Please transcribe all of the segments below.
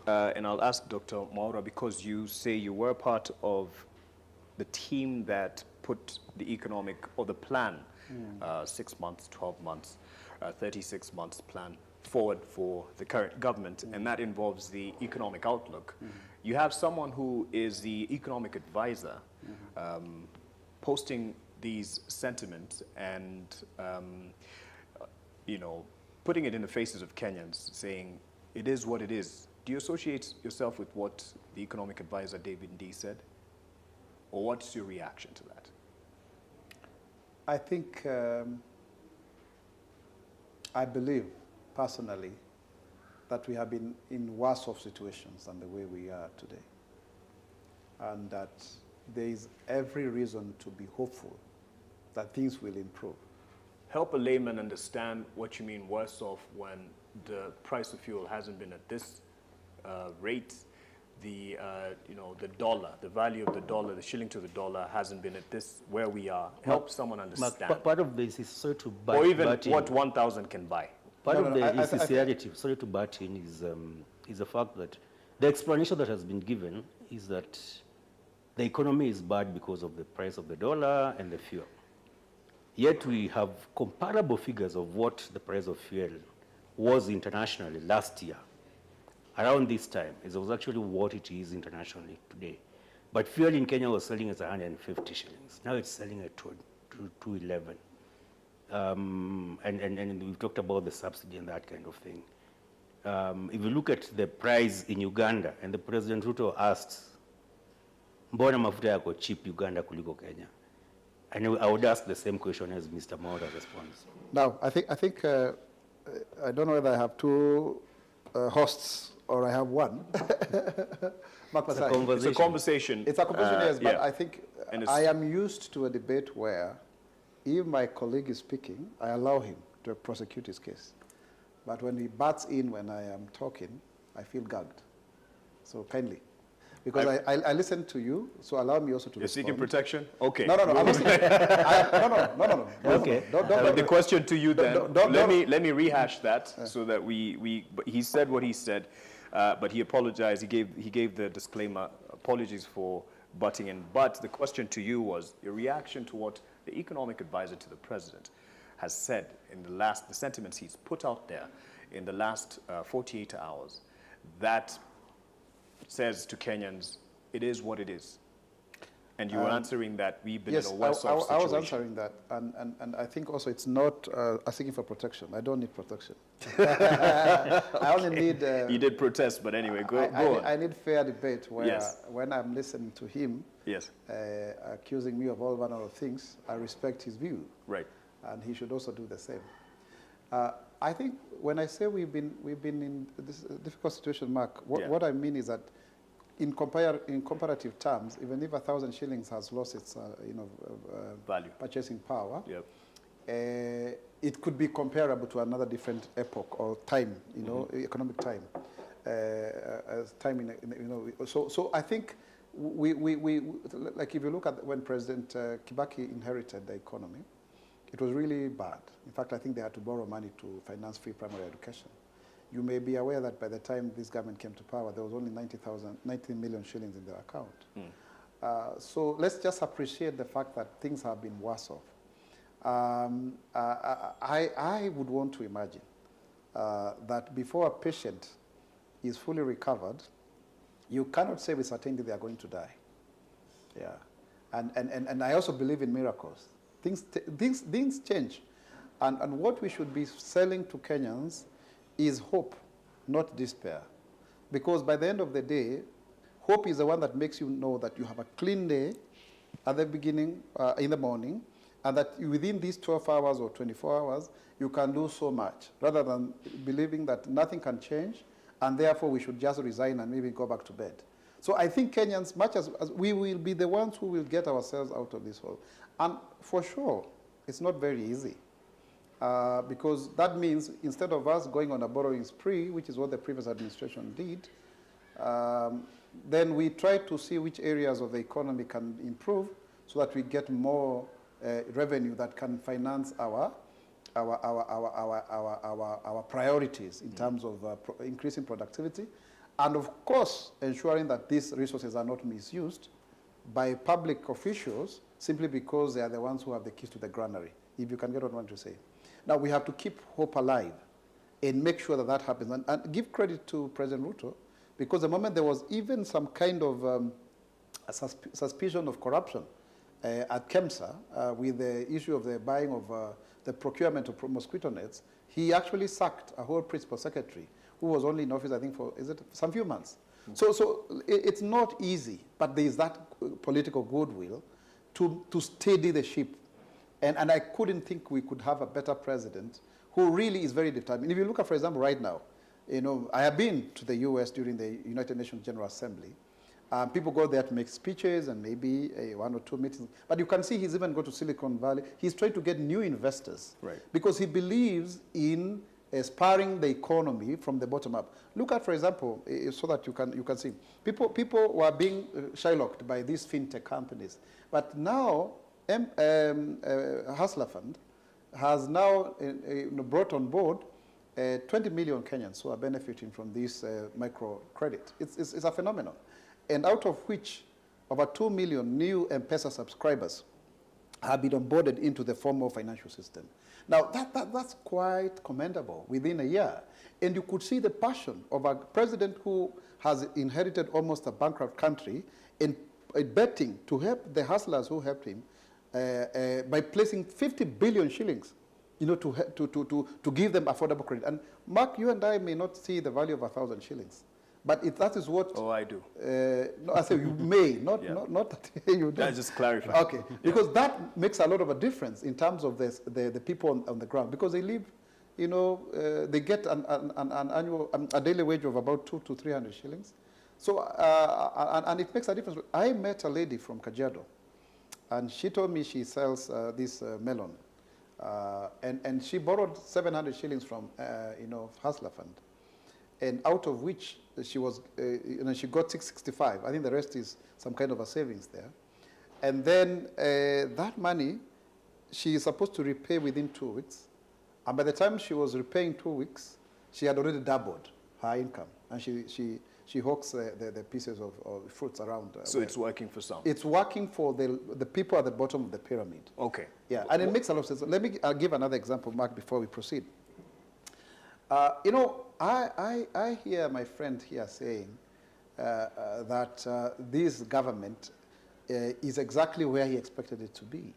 And I'll ask Dr. Mwaura, because you say you were part of the team that put the economic, or the plan, 6 months, 12 months, 36 months plan forward for the current government, and that involves the economic outlook. You have someone who is the economic advisor posting these sentiments and, you know, putting it in the faces of Kenyans, saying, it is what it is. Do you associate yourself with what the economic advisor David Ndii said? Or what's your reaction to that? I think, I believe personally that we have been in worse off situations than the way we are today. And that there is every reason to be hopeful that things will improve. Help a layman understand what you mean worse off when the price of fuel hasn't been at this rate. The, you know, the dollar, the value of the dollar, the shilling to the dollar hasn't been at this, where we are. Help someone understand. Part of this is sorry to butt, or even what 1,000 can buy. Part of the insincerity, sorry to butt in, is the fact that the explanation that has been given is that the economy is bad because of the price of the dollar and the fuel. Yet we have comparable figures of what the price of fuel was internationally last year. Around this time, it was actually what it is internationally today. But fuel in Kenya was selling at 150 shillings. Now it's selling at 211. And we've talked about the subsidy and that kind of thing. If you look at the price in Uganda, and the President Ruto asks, mbona mafuta yako cheap Uganda kuliko Kenya? And I would ask the same question as Mr. Mwaura responds. Now, I think I don't know whether I have two hosts or I have one. It's a conversation. It's a conversation, yes, but yeah. I think I am used to a debate where if my colleague is speaking, I allow him to prosecute his case. But when he butts in when I am talking, I feel gagged. So kindly. Because I listen to you, so allow me also to You're respond. seeking protection? Okay. No. I'm listening. No. Okay. The question to you then, let me rehash that so that he said what he said, but he apologized. He gave the disclaimer, apologies for butting in. But the question to you was your reaction to what the economic advisor to the president has said in the sentiments he's put out there in the last 48 hours, that says to Kenyans, it is what it is. And you were answering that we've been in a worse off situation. I was answering that, and I think also it's not asking for protection. I don't need protection. I only need... you did protest, but anyway, go on. I need fair debate where when I'm listening to him accusing me of all manner of things, I respect his view. Right. And he should also do the same. I think when I say we've been in this difficult situation, Mark, what I mean is that in comparative terms, even if 1,000 shillings has lost its value, purchasing power, it could be comparable to another different epoch or time, economic time, So I think we like if you look at when President Kibaki inherited the economy, it was really bad. In fact, I think they had to borrow money to finance free primary education. You may be aware that by the time this government came to power, there was only 19 million shillings in their account. So let's just appreciate the fact that things have been worse off. I would want to imagine that before a patient is fully recovered, you cannot say with certainty they are going to die. Yeah, and I also believe in miracles. Things change. And what we should be selling to Kenyans is hope, not despair. Because by the end of the day, hope is the one that makes you know that you have a clean day at the beginning, in the morning, and that within these 12 hours or 24 hours, you can do so much, rather than believing that nothing can change, and therefore we should just resign and maybe go back to bed. So I think Kenyans, much as we will be the ones who will get ourselves out of this hole. And for sure, it's not very easy. Because that means instead of us going on a borrowing spree, which is what the previous administration did, then we try to see which areas of the economy can improve so that we get more revenue that can finance our priorities in terms of increasing productivity and of course ensuring that these resources are not misused by public officials simply because they are the ones who have the keys to the granary, if you can get what I want to say. Now, we have to keep hope alive and make sure that that happens. And give credit to President Ruto, because the moment there was even some kind of a suspicion of corruption at KEMSA with the issue of the buying of the procurement of mosquito nets, he actually sacked a whole principal secretary who was only in office, I think, for some few months. So it's not easy, but there is that political goodwill to steady the ship. And I couldn't think we could have a better president who really is very determined. If you look at, for example, right now, you know, I have been to the US during the United Nations General Assembly. People go there to make speeches and maybe one or two meetings. But you can see he's even gone to Silicon Valley. He's trying to get new investors. Right. Because he believes in spurring the economy from the bottom up. Look at, for example, so that you can see. People were being shylocked by these fintech companies. But now, Hustler Fund has now brought on board 20 million Kenyans who are benefiting from this microcredit. It's a phenomenon. And out of which, over 2 million new M-Pesa subscribers have been onboarded into the formal financial system. Now, that's quite commendable within a year. And you could see the passion of a president who has inherited almost a bankrupt country in betting to help the hustlers who helped him by placing 50 billion shillings, you know, to give them affordable credit. And Mark, you and I may not see the value of 1,000 shillings. But if that is what... Oh, I do. No, I say you may, not that you do. I just clarify. Okay, because that makes a lot of a difference in terms of the people on the ground. Because they live, you know, they get a daily wage of about 200 to 300 shillings. So, and it makes a difference. I met a lady from Kajiado, and she told me she sells this melon. And she borrowed 700 shillings from, you know, Hustler Fund. And out of which she was, you know, she got 665. I think the rest is some kind of a savings there. And then that money, she is supposed to repay within 2 weeks. And by the time she was repaying 2 weeks, she had already doubled her income. And she hawks the pieces of fruits around. So it's working for some? It's working for the people at the bottom of the pyramid. Okay. Yeah, and it makes a lot of sense. Let me give another example, Mark, before we proceed. You know, I hear my friend here saying that this government is exactly where he expected it to be.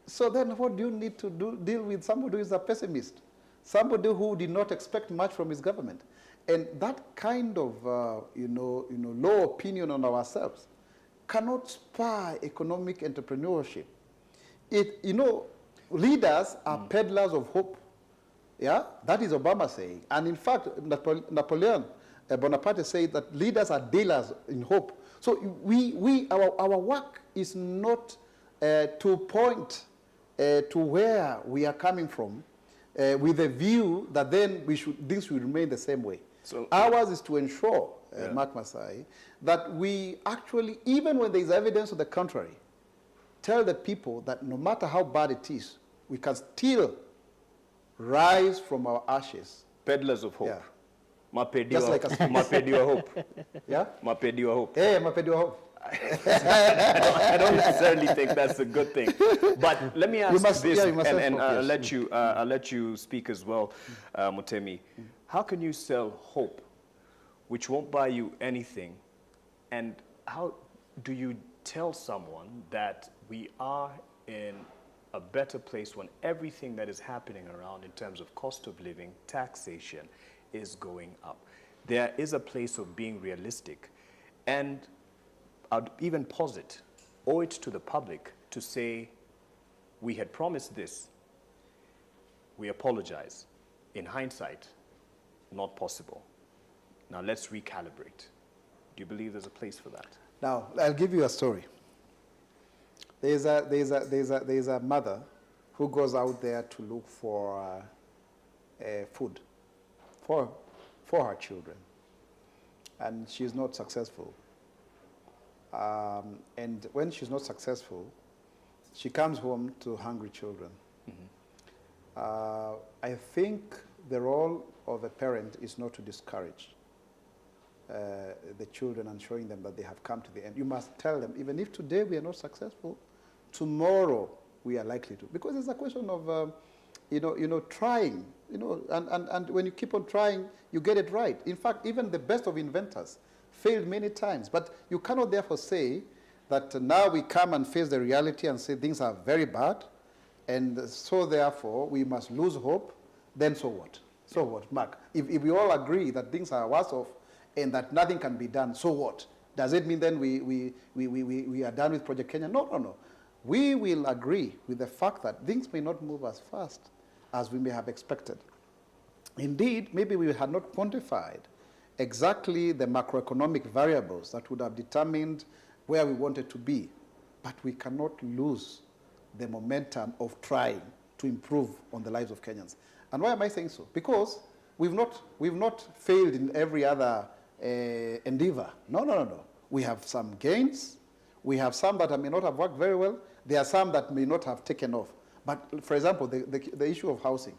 So then what do you need to deal with somebody who is a pessimist? Somebody who did not expect much from his government. And that kind of low opinion on ourselves cannot spur economic entrepreneurship. You know, leaders are peddlers of hope. Yeah, that is Obama saying. And in fact, Napoleon Bonaparte said that leaders are dealers in hope. So our work is not to point to where we are coming from with a view that then things should remain the same way. So ours is to ensure, Mark Masai, that we actually, even when there is evidence of the contrary, tell the people that no matter how bad it is, we can still rise from our ashes. Peddlers of hope. Yeah. Just like Mapediwa hope. Yeah? Mapediwa hope. Hey, Mapediwa hope. I don't necessarily think that's a good thing. But let me ask this, and I'll let you speak as well, Mutemi. How can you sell hope, which won't buy you anything, and how do you tell someone that we are in a better place when everything that is happening around in terms of cost of living, taxation, is going up? There is a place of being realistic. And I'd even posit, owe it to the public to say, we had promised this, we apologize. In hindsight, not possible. Now let's recalibrate. Do you believe there's a place for that? Now, I'll give you a story. There's a mother who goes out there to look for food for her children, and she's not successful. And when she's not successful, she comes home to hungry children. I think the role of a parent is not to discourage, the children and showing them that they have come to the end. You must tell them, even if today we are not successful, tomorrow we are likely to. Because it's a question of, trying, and when you keep on trying, you get it right. In fact, even the best of inventors failed many times. But you cannot therefore say that now we come and face the reality and say things are very bad, and so therefore we must lose hope. Then so what? So what, Mark? If we all agree that things are worse off and that nothing can be done, so what? Does it mean then we are done with Project Kenya? No, no, no. We will agree with the fact that things may not move as fast as we may have expected. Indeed, maybe we had not quantified exactly the macroeconomic variables that would have determined where we wanted to be. But we cannot lose the momentum of trying to improve on the lives of Kenyans. And why am I saying so? Because we've not failed in every other endeavor. No, no, no, no. We have some gains. We have some that may not have worked very well. There are some that may not have taken off. But for example, the issue of housing.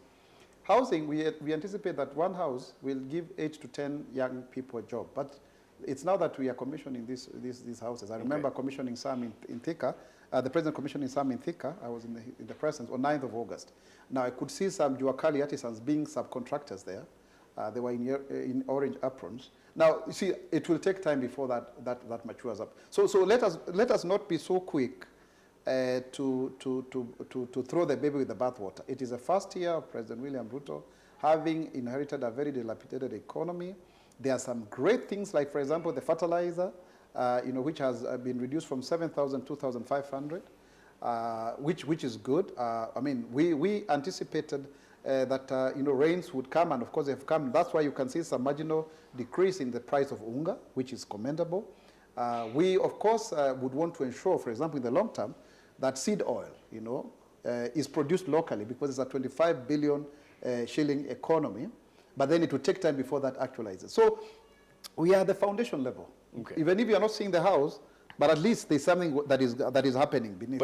Housing, we anticipate that one house will give 8 to 10 young people a job. But it's now that we are commissioning these houses. I remember commissioning some in Thika. The president commissioning some in Thika. I was in the presence on 9th of August. Now, I could see some Juakali artisans being subcontractors there. They were in orange aprons. Now, you see, it will take time before that matures up. So let us not be so quick to throw the baby with the bathwater. It is the first year of President William Ruto, having inherited a very dilapidated economy. There are some great things, like, for example, the fertilizer, which has been reduced from 7,000 to 2,500, which is good. I mean, we anticipated that rains would come, and of course they have come. That's why you can see some marginal decrease in the price of unga, which is commendable. We, of course, would want to ensure, for example, in the long term, that seed oil, is produced locally, because it's a 25 billion shilling economy. But then it will take time before that actualizes. So we are at the foundation level. Okay. Even if you are not seeing the house, but at least there's something that is happening beneath.